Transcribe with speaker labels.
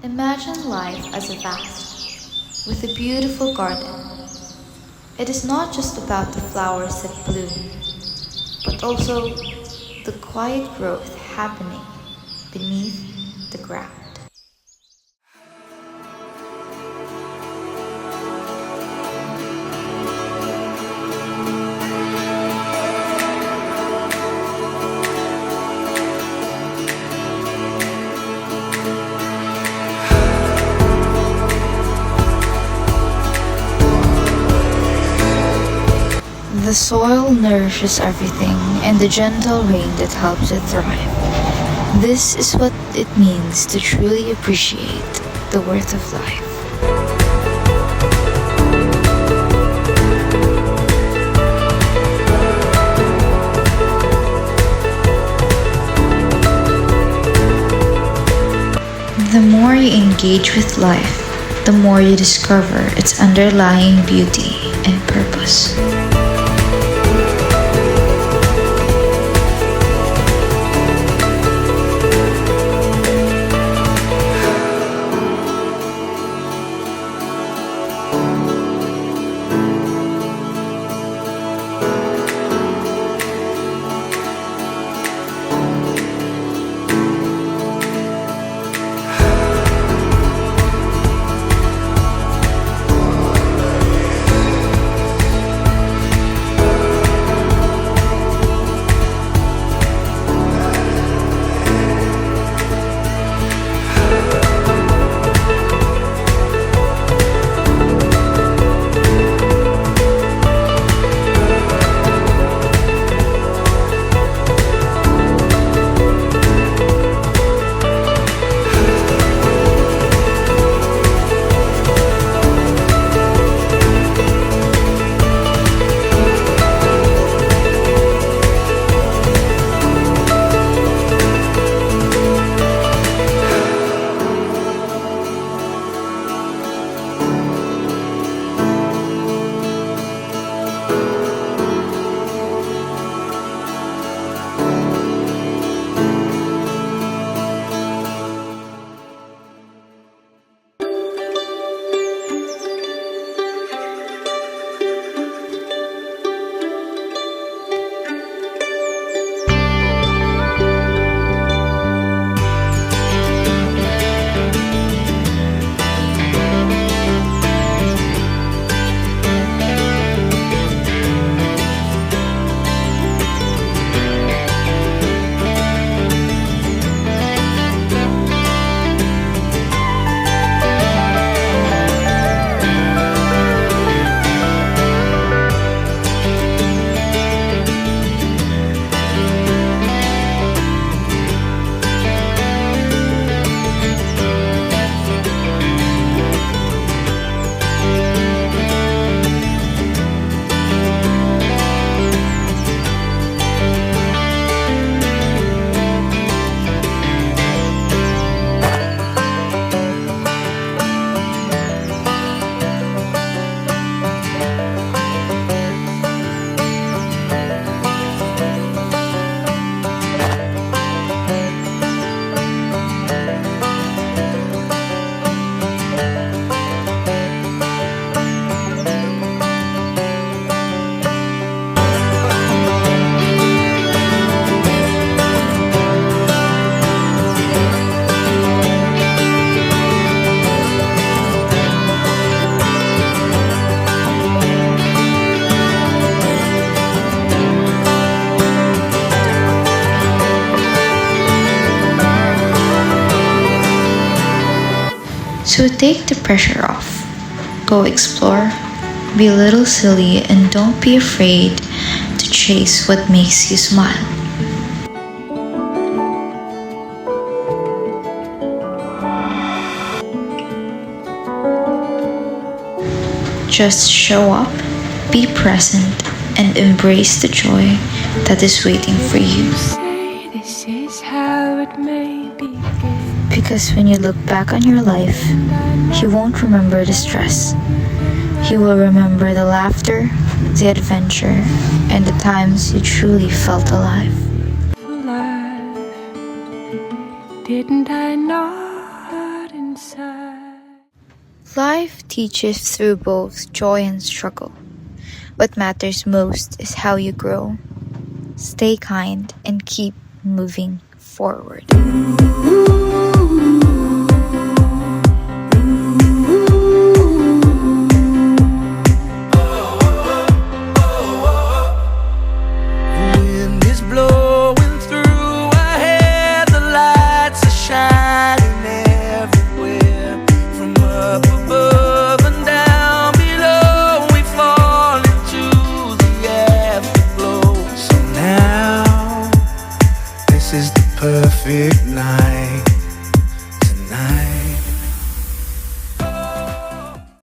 Speaker 1: Imagine life as a vase with a beautiful garden. It is not just about the flowers that bloom, but also the quiet growth happening beneath the ground. The soil nourishes everything, and the gentle rain that helps it thrive. This is what it means to truly appreciate the worth of life. The more you engage with life, the more you discover its underlying beauty and purpose. So take the pressure off. Go explore, be a little silly, and don't be afraid to chase what makes you smile. Just show up, be present, and embrace the joy that is waiting for you.
Speaker 2: This is how it may be.
Speaker 1: Because when you look back on your life, you won't remember the stress. You will remember the laughter, the adventure, and the times you truly felt alive.
Speaker 2: Didn't I nod and inside.
Speaker 1: Life teaches through both joy and struggle. What matters most is how you grow. Stay kind and keep moving forward.